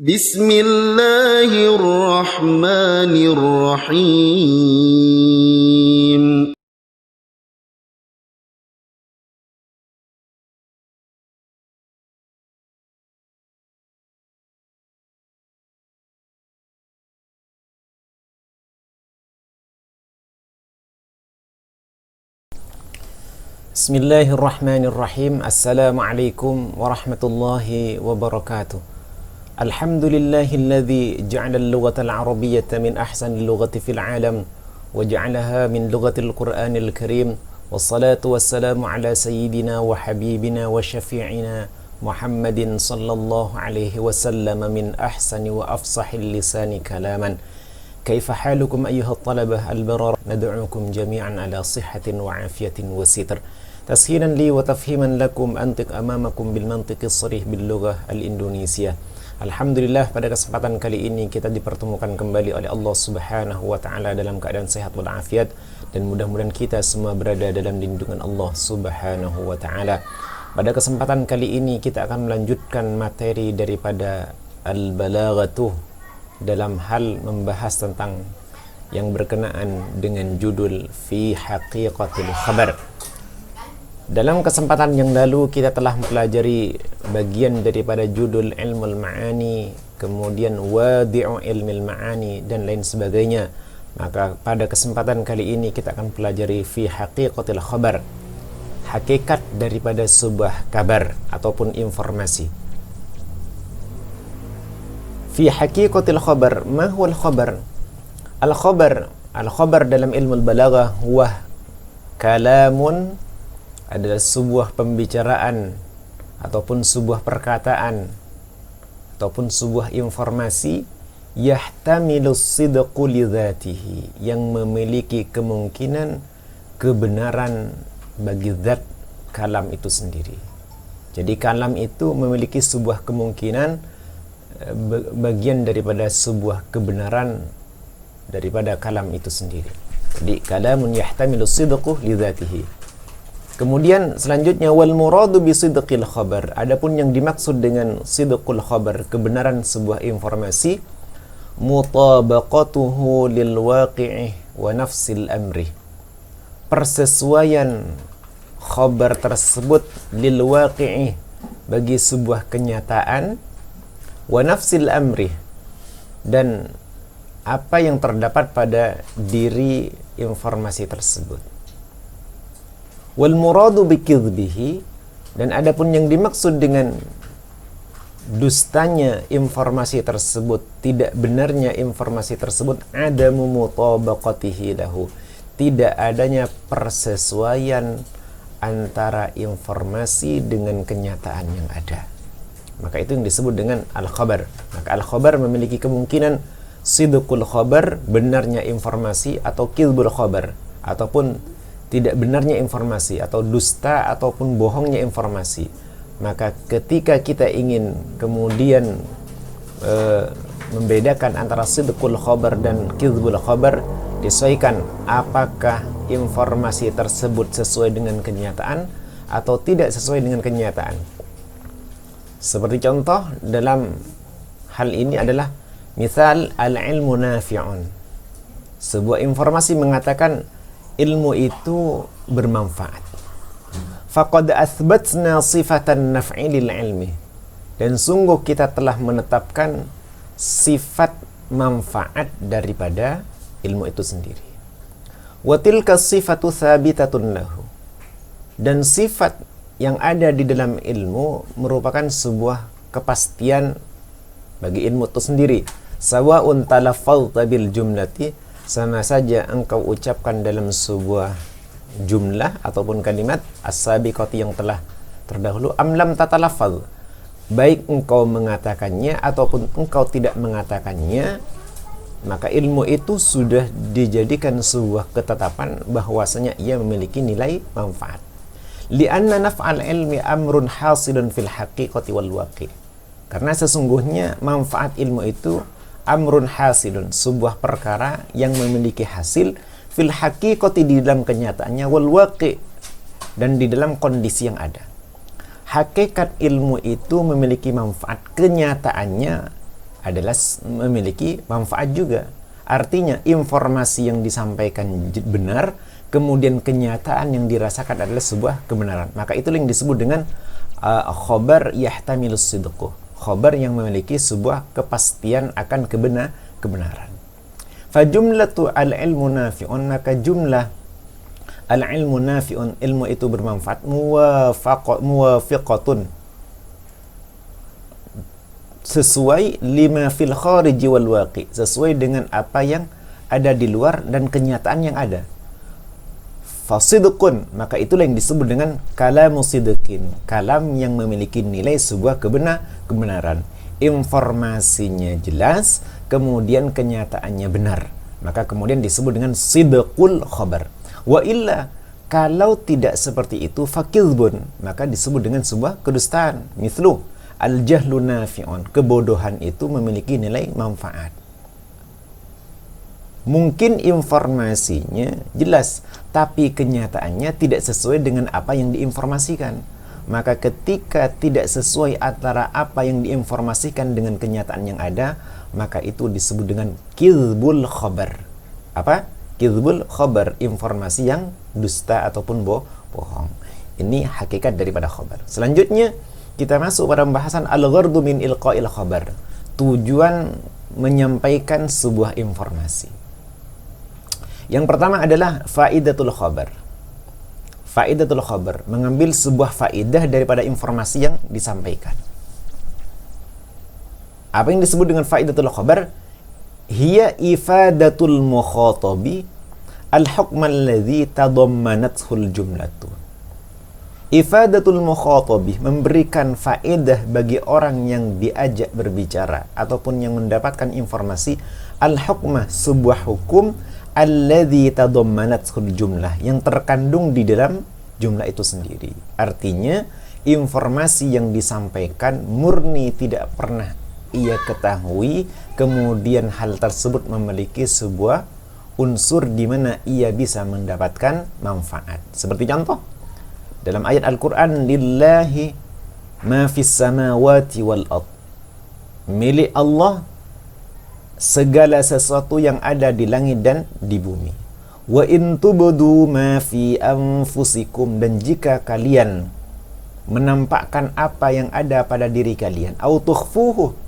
Bismillahirrahmanirrahim. Bismillahirrahmanirrahim. Assalamualaikum warahmatullahi wabarakatuh. Alhamdulillahilladzi ja'ala al-lughata al-arabiyyata min ahsani al-lughati fil 'alam wa ja'alaha min lughatil Qur'anil Karim. Wassalatu wassalamu ala sayyidina wa habibina wa syafi'ina Muhammadin sallallahu alaihi wasallam min ahsani wa afsahil lisani kalaman. Kaifa halukum ayyuhat talabah al-barar, nad'ukum jami'an ala sihhatin wa afiyatin wa sitr. Tashilan li wa tafhiman lakum antiq amamakum bil mantiqis sharih bil lughah al-Indonesia. Alhamdulillah, pada kesempatan kali ini kita dipertemukan kembali oleh Allah Subhanahu wa taala dalam keadaan sehat walafiat, dan mudah-mudahan kita semua berada dalam lindungan Allah Subhanahu wa taala. Pada kesempatan kali ini kita akan melanjutkan materi daripada al-balaghatuh dalam hal membahas tentang yang berkenaan dengan judul fi haqiqatil khabar. Dalam kesempatan yang lalu kita telah mempelajari bagian daripada judul ilmul ma'ani, kemudian wadi'u ilmil ma'ani dan lain sebagainya. Maka pada kesempatan kali ini kita akan pelajari fi haqiqatil khabar, hakikat daripada sebuah kabar ataupun informasi. Fi haqiqatil khabar, ma huwa al-khabar? Al-khabar dalam ilmu balaghah huwa kalamun, adalah sebuah pembicaraan ataupun sebuah perkataan ataupun sebuah informasi yahtamilu sidqu li dzatihi, yang memiliki kemungkinan kebenaran bagi zat kalam itu sendiri. Jadi kalam itu memiliki sebuah kemungkinan bagian daripada sebuah kebenaran daripada kalam itu sendiri. Jadi kalamun yahtamilu sidqu li dzatihi. Kemudian selanjutnya wal muradu bi sidqil khabar, adapun yang dimaksud dengan sidqul khabar, kebenaran sebuah informasi, mutabaqatuhu lil waqi'i wa nafsil amri, persesuaian khabar tersebut lil waqi'i, bagi sebuah kenyataan, wa nafsil amri, dan apa yang terdapat pada diri informasi tersebut. Wal muradu bikidbihi, dan adapun yang dimaksud dengan dustanya informasi tersebut, tidak benarnya informasi tersebut, adamu mutabaqatihi lahu, tidak adanya persesuaian antara informasi dengan kenyataan yang ada. Maka itu yang disebut dengan al-khabar. Maka al-khabar memiliki kemungkinan sidqul khabar, benarnya informasi, atau kidbul khabar, ataupun tidak benarnya informasi, atau dusta ataupun bohongnya informasi. Maka ketika kita ingin kemudian membedakan antara sidqul khabar dan kidbul khabar, disesuaikan apakah informasi tersebut sesuai dengan kenyataan atau tidak sesuai dengan kenyataan. Seperti contoh dalam hal ini adalah misal al-ilmu nafi'un, sebuah informasi mengatakan ilmu itu bermanfaat. Faqad athbatna sifatan naf'i lil ilmi, dan sungguh kita telah menetapkan sifat manfaat daripada ilmu itu sendiri. Wa tilka sifatu thabitatun lahu, dan sifat yang ada di dalam ilmu merupakan sebuah kepastian bagi ilmu itu sendiri. Sawa'un talaffadta bil jumlati, sama saja engkau ucapkan dalam sebuah jumlah ataupun kalimat as-sabiqati yang telah terdahulu, am lam tatalaffadz, baik engkau mengatakannya ataupun engkau tidak mengatakannya, maka ilmu itu sudah dijadikan sebuah ketetapan bahwasanya ia memiliki nilai manfaat. Li'anna naf'al ilmi amrun hasilun fil haqiqati wal waqi', karena sesungguhnya manfaat ilmu itu amrun hasilun, sebuah perkara yang memiliki hasil, fil haqiqati, di dalam kenyataannya, wal waqi', dan di dalam kondisi yang ada. Hakikat ilmu itu memiliki manfaat, kenyataannya adalah memiliki manfaat juga. Artinya informasi yang disampaikan benar, kemudian kenyataan yang dirasakan adalah sebuah kebenaran. Maka itu yang disebut dengan khabar yahtamilus sidqu. Khabar yang memiliki sebuah kepastian akan kebenaran. Fajumlatu al-ilmu nafi'un, maka jumlah al-ilmu nafi'un, ilmu itu bermanfaat, muwafiqatun, sesuai lima fil khariji wal waqi, sesuai dengan apa yang ada di luar dan kenyataan yang ada. Fasidqun, maka itulah yang disebut dengan kalamu sidqin, kalam yang memiliki nilai sebuah kebenaran. Informasinya jelas, kemudian kenyataannya benar, maka kemudian disebut dengan sidqul khabar. Wa illa, kalau tidak seperti itu, fakidbun, maka disebut dengan sebuah kedustaan. Mithlu al-jahlu nafi'un, kebodohan itu memiliki nilai manfaat. Mungkin informasinya jelas, tapi kenyataannya tidak sesuai dengan apa yang diinformasikan. Maka ketika tidak sesuai antara apa yang diinformasikan dengan kenyataan yang ada, maka itu disebut dengan kizbul khabar. Apa? Kizbul khabar, informasi yang dusta ataupun bohong. Ini hakikat daripada khabar. Selanjutnya kita masuk pada pembahasan al-ghardu min ilqa'il khabar. Tujuan menyampaikan sebuah informasi. Yang pertama adalah faidatul khabar. Faidatul khabar, mengambil sebuah faidah daripada informasi yang disampaikan. Apa yang disebut dengan faidatul khabar? Hiya ifadatul mukhatabi al-hukma alladhi tadammanathu al-jumlatu. Ifadatul mukhatabi, memberikan faedah bagi orang yang diajak berbicara ataupun yang mendapatkan informasi, al-hukmah, sebuah hukum, alladzi tadammanathu al-jumlah, yang terkandung di dalam jumlah itu sendiri. Artinya informasi yang disampaikan murni tidak pernah ia ketahui, kemudian hal tersebut memiliki sebuah unsur di mana ia bisa mendapatkan manfaat. Seperti contoh dalam ayat Al-Quran, lillahi ma fis samawati wal ard, milik Allah segala sesuatu yang ada di langit dan di bumi. Wa in tubdu ma fi anfusikum, dan jika kalian menampakkan apa yang ada pada diri kalian, au tukhfuhu,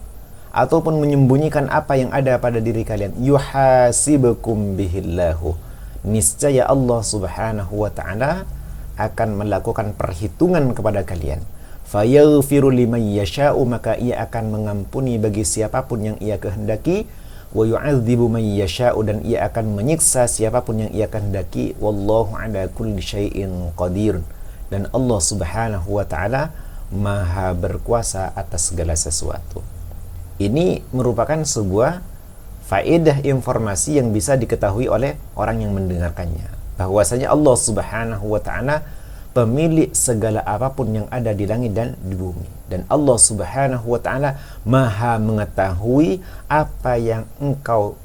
ataupun menyembunyikan apa yang ada pada diri kalian, yuhasibukum bihillahu, niscaya Allah subhanahu wa ta'ala akan melakukan perhitungan kepada kalian. Fayaghfiru liman yasha'u, maka ia akan mengampuni bagi siapapun yang ia kehendaki. Wa yu'adzibu man yasha'u, dan ia akan menyiksa siapapun yang ia kehendaki. Wallahu ala kulli syai'in qadir, dan Allah subhanahu wa ta'ala maha berkuasa atas segala sesuatu. Ini merupakan sebuah faedah informasi yang bisa diketahui oleh orang yang mendengarkannya, bahwasanya Allah subhanahu wa ta'ala pemilik segala apapun yang ada di langit dan di bumi, dan Allah subhanahu wa ta'ala maha mengetahui apa yang engkau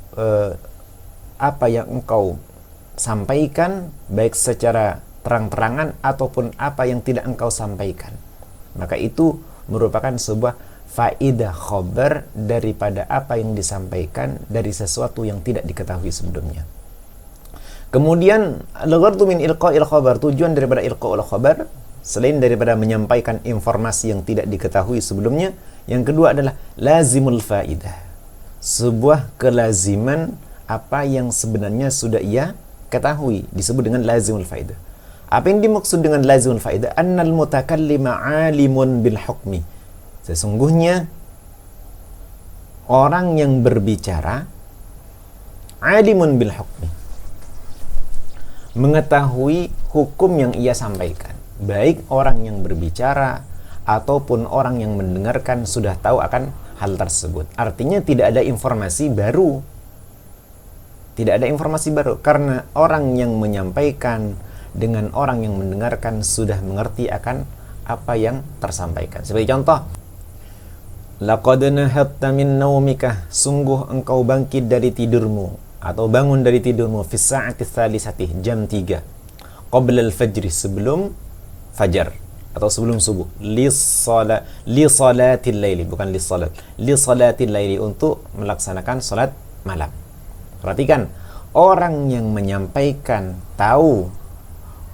sampaikan, baik secara terang-terangan ataupun apa yang tidak engkau sampaikan. Maka itu merupakan sebuah faedah khabar daripada apa yang disampaikan dari sesuatu yang tidak diketahui sebelumnya. Kemudian al-ghardu min ilqa'il khabar, tujuan daripada ilqa'ul khabar selain daripada menyampaikan informasi yang tidak diketahui sebelumnya, yang kedua adalah lazimul faidah, sebuah kelaziman apa yang sebenarnya sudah ia ketahui, disebut dengan lazimul faidah. Apa yang dimaksud dengan lazimul faidah? Annal mutakallima alimun bil hukmi, sesungguhnya orang yang berbicara alimun bil hukmi, mengetahui hukum yang ia sampaikan. Baik orang yang berbicara ataupun orang yang mendengarkan sudah tahu akan hal tersebut. Artinya tidak ada informasi baru. Tidak ada informasi baru, karena orang yang menyampaikan dengan orang yang mendengarkan sudah mengerti akan apa yang tersampaikan. Sebagai contoh, laqad nahatta min naumika, sungguh engkau bangkit dari tidurmu atau bangun dari tidurmu, fi sa'ati tsalisati, jam 3, qabla al-fajri, sebelum fajar. atau sebelum subuh. Li salatil laili, bukan li salat. Li salatil laili, untuk melaksanakan salat malam. Perhatikan, orang yang menyampaikan tahu,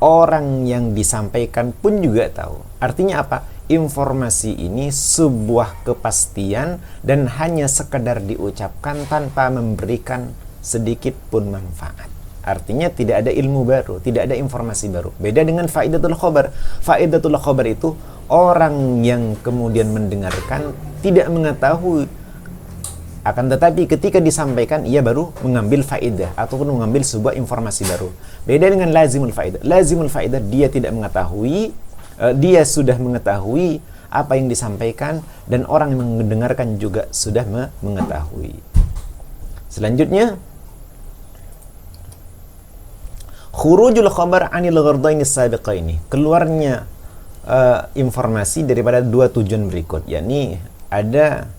orang yang disampaikan pun juga tahu. Artinya apa? Informasi ini sebuah kepastian dan hanya sekedar diucapkan tanpa memberikan sedikit pun manfaat. Artinya tidak ada ilmu baru, tidak ada informasi baru. Beda dengan faidatul khabar. Faidatul khabar itu orang yang kemudian mendengarkan tidak mengetahui, akan tetapi ketika disampaikan ia baru mengambil faidah ataupun mengambil sebuah informasi baru. Beda dengan lazimul faidah. Lazimul faidah dia tidak mengetahui, dia sudah mengetahui apa yang disampaikan dan orang yang mendengarkan juga sudah mengetahui. Selanjutnya, khurujul khabar anil ghardaini sabiqaini, keluarnya informasi daripada dua tujuan berikut, yakni ada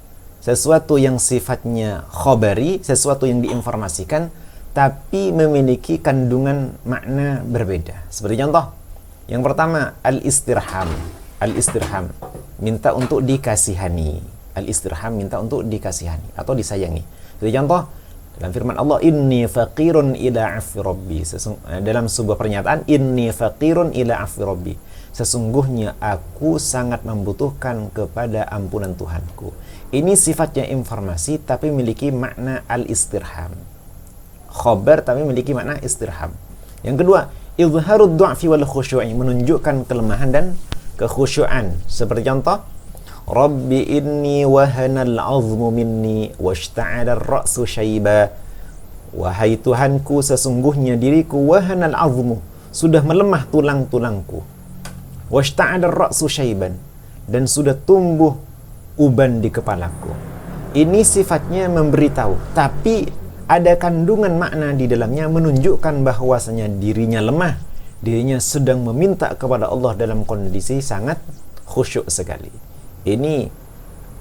sesuatu yang sifatnya khabari, sesuatu yang diinformasikan tapi memiliki kandungan makna berbeda. Seperti contoh, yang pertama al-istirham. Al-istirham, minta untuk dikasihani. Al-istirham, minta untuk dikasihani atau disayangi. Seperti contoh dalam firman Allah, inni faqirun ila afi rabbi. Dalam sebuah pernyataan, inni faqirun ila afi rabbi, sesungguhnya aku sangat membutuhkan kepada ampunan Tuhanku. Ini sifatnya informasi tapi memiliki makna al-istirham. Khabar tapi memiliki makna istirham. Yang kedua, izharud du'fi wal khusyu'i, menunjukkan kelemahan dan kekhusyuan. Seperti contoh, Rabbi inni wahanal azmu minni washta'ala ar-ra'su syaiba. Wahai Tuhanku, sesungguhnya diriku wahanal azmu, sudah melemah tulang-tulangku. Washta'ala ar-ra'su syaiban, dan sudah tumbuh uban di kepalaku. Ini sifatnya memberitahu, tapi ada kandungan makna di dalamnya menunjukkan bahwasanya dirinya lemah, dirinya sedang meminta kepada Allah dalam kondisi sangat khusyuk sekali. Ini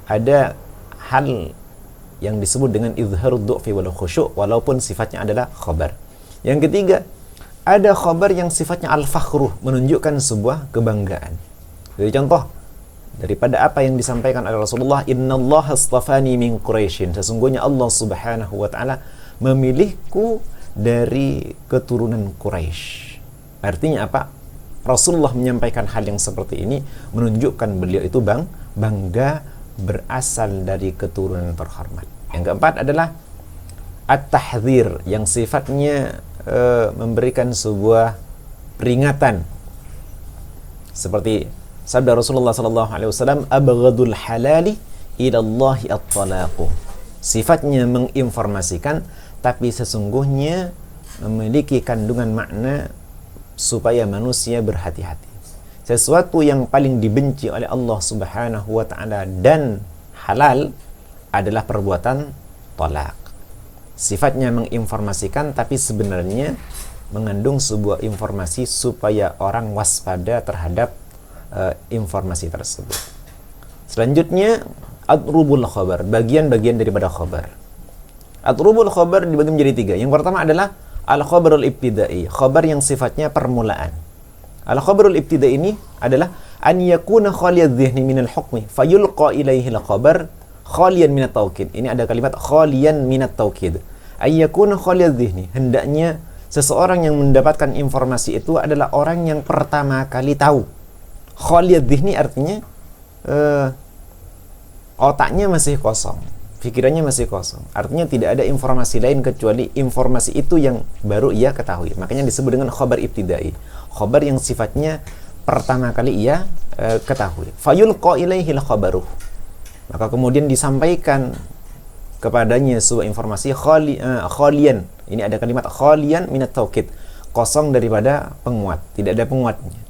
ada hal yang disebut dengan izharud du'fi wal khusyuk, walaupun sifatnya adalah khabar. Yang ketiga, ada khabar yang sifatnya al-fakhruh, menunjukkan sebuah kebanggaan. Jadi contoh daripada apa yang disampaikan oleh Rasulullah, innallaha astafani min Quraisyin, sesungguhnya Allah Subhanahu wa taala memilihku dari keturunan Quraisy. Artinya apa? Rasulullah menyampaikan hal yang seperti ini menunjukkan beliau itu bangga berasal dari keturunan terhormat. Yang keempat adalah at-tahdzir, yang sifatnya memberikan sebuah peringatan. Seperti sabda Rasulullah sallallahu alaihi wasallam, abghadul halali ila Allah at-talaqu. Sifatnya menginformasikan tapi sesungguhnya memiliki kandungan makna supaya manusia berhati-hati. Sesuatu yang paling dibenci oleh Allah Subhanahu wa taala dan halal adalah perbuatan talak. Sifatnya menginformasikan tapi sebenarnya mengandung sebuah informasi supaya orang waspada terhadap informasi tersebut. Selanjutnya, adrubul khabar, bagian-bagian daripada khabar. Adrubul khabar dibagi menjadi tiga. Yang pertama adalah al-khabarul ibtidai, khabar yang sifatnya permulaan. Al-khabarul ibtidai ini adalah an yakuna khaliyadz dzihni minal hukmi fayulqa ilaihi al-khabar khaliyan minat taukid. Ini ada kalimat khaliyan minat taukid. Ay yakuna khaliyadz dzihni, hendaknya seseorang yang mendapatkan informasi itu adalah orang yang pertama kali tahu. Khaliyadz dzihni artinya otaknya masih kosong, pikirannya masih kosong. Artinya tidak ada informasi lain kecuali informasi itu yang baru ia ketahui. Makanya disebut dengan khabar ibtidai, khabar yang sifatnya pertama kali ia ketahui. Fayulqa ilaihi al-khabaru, maka kemudian disampaikan kepadanya sebuah informasi khalian. Ini ada kalimat khalian minat taukid, kosong daripada penguat, tidak ada penguatnya.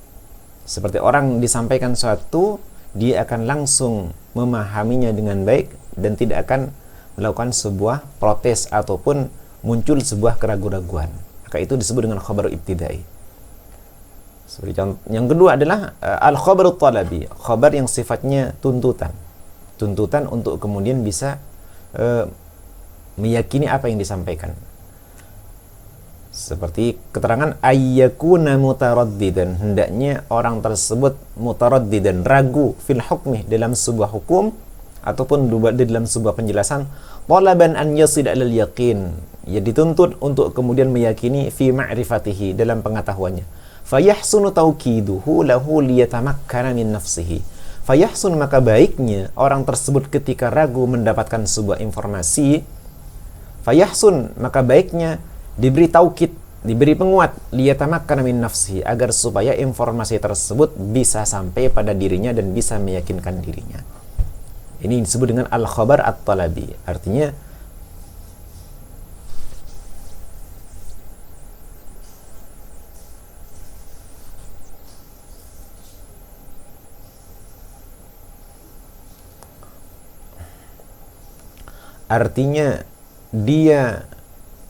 Seperti orang disampaikan sesuatu, dia akan langsung memahaminya dengan baik dan tidak akan melakukan sebuah protes ataupun muncul sebuah keraguan-raguan. Maka itu disebut dengan khabar ibtidai. Seperti contoh, yang kedua adalah al-khabarut talabi, khabar yang sifatnya tuntutan. Tuntutan untuk kemudian bisa meyakini apa yang disampaikan. Seperti keterangan ayyakuna mutaraddidan, hendaknya orang tersebut mutaraddidan, ragu fil hukmi, dalam sebuah hukum ataupun dalam sebuah penjelasan, talaban an yasid alal yaqin, ya dituntut untuk kemudian meyakini fi ma'rifatihi, dalam pengetahuannya. Fayahsunu tauqiduhu lahu liyatamakkana min nafsihi. Fayahsun, maka baiknya orang tersebut ketika ragu mendapatkan sebuah informasi, fayahsun, maka baiknya diberi taukid, diberi penguat, liyatamakkana min nafsihi, agar supaya informasi tersebut bisa sampai pada dirinya dan bisa meyakinkan dirinya. Ini disebut dengan al-khabar at-talabi. Artinya dia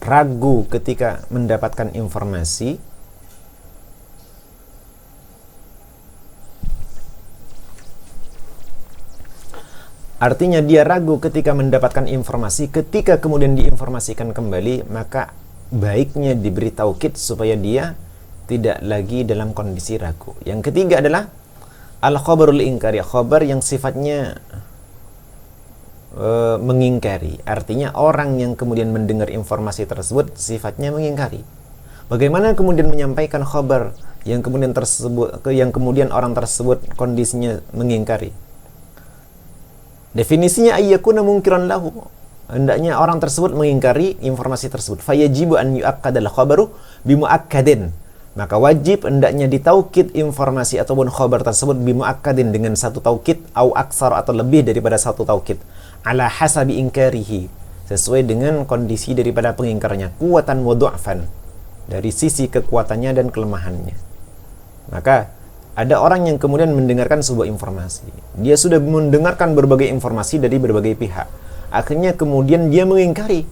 ragu ketika mendapatkan informasi, ketika kemudian diinformasikan kembali, maka baiknya diberi taukid supaya dia tidak lagi dalam kondisi ragu. Yang ketiga adalah al-khabarul inkari, khabar yang sifatnya mengingkari. Artinya orang yang kemudian mendengar informasi tersebut sifatnya mengingkari. Bagaimana kemudian menyampaikan khabar yang kemudian orang tersebut kondisinya mengingkari? Definisinya ayyakuna mungkiran lahu, hendaknya orang tersebut mengingkari informasi tersebut. Fayajibu an yu'akkadal khabaru bimu'akkadin, maka wajib hendaknya ditaukid informasi ataupun khabar tersebut bimu'akkadin, dengan satu taukid, au aksar, atau lebih daripada satu taukid, ala hasabi inkarihi, sesuai dengan kondisi daripada pengingkarnya, kuatan wa du'fan, dari sisi kekuatannya dan kelemahannya. Maka ada orang yang kemudian mendengarkan sebuah informasi, dia sudah mendengarkan berbagai informasi dari berbagai pihak, akhirnya kemudian dia mengingkari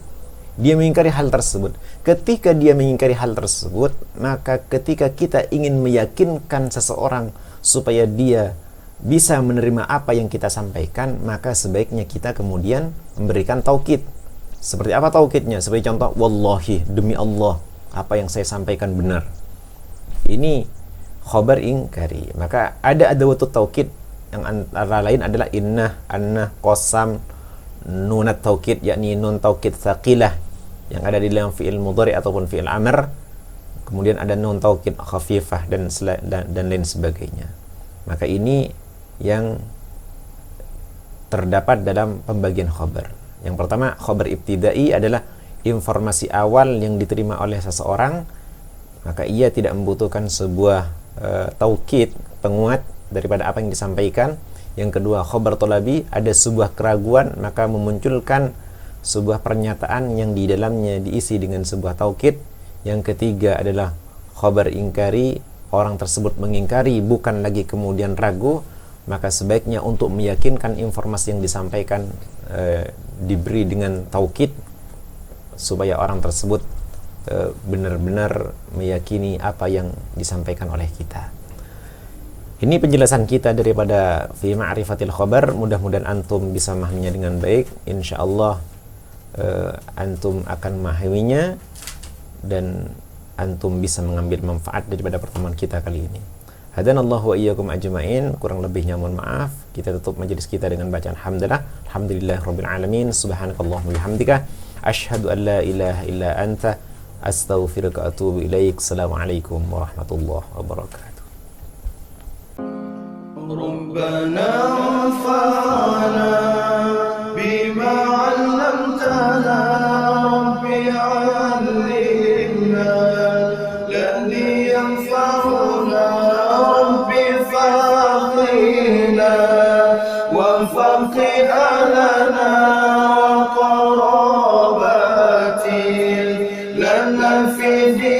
hal tersebut. Ketika dia mengingkari hal tersebut, maka ketika kita ingin meyakinkan seseorang supaya dia bisa menerima apa yang kita sampaikan, maka sebaiknya kita kemudian memberikan taukid. Seperti apa taukidnya? Seperti contoh, wallahi, demi Allah, apa yang saya sampaikan benar. Ini khabar ingkari. Maka ada adawatut taukid yang antara lain adalah innah, annah, qasam, nunat taukid, yakni nun taukid tsaqilah yang ada di dalam fi'il mudhari ataupun fi'il amr. Kemudian ada nun taukid khafifah dan lain sebagainya. Maka ini yang terdapat dalam pembagian khabar. Yang pertama, khabar ibtidai adalah informasi awal yang diterima oleh seseorang, maka ia tidak membutuhkan sebuah taukid, penguat daripada apa yang disampaikan. Yang kedua, khabar thalabi, ada sebuah keraguan, maka memunculkan sebuah pernyataan yang di dalamnya diisi dengan sebuah taukid. Yang ketiga adalah khabar ingkari, orang tersebut mengingkari, bukan lagi kemudian ragu, maka sebaiknya untuk meyakinkan informasi yang disampaikan diberi dengan taukid supaya orang tersebut benar-benar meyakini apa yang disampaikan oleh kita. Ini penjelasan kita daripada fi ma'rifatil khabar. Mudah-mudahan antum bisa memahaminya dengan baik. Insyaallah antum akan memahaminya dan antum bisa mengambil manfaat daripada pertemuan kita kali ini. Hadanallahu wa iyyakum ajma'in. Kurang lebihnya mohon maaf. Kita tutup majelis kita dengan bacaan hamdalah. Alhamdulillahirabbil alamin. Subhanakallahumma bihamdika asyhadu an la ilaha illa anta astaghfiruka wa atubu ilaik. Assalamualaikum warahmatullahi wabarakatuh. ربنا انفعنا بما علمتنا ربي علمنا الذي ينفعنا ربي فقهنا وفقه لنا وقرابات لنا في دين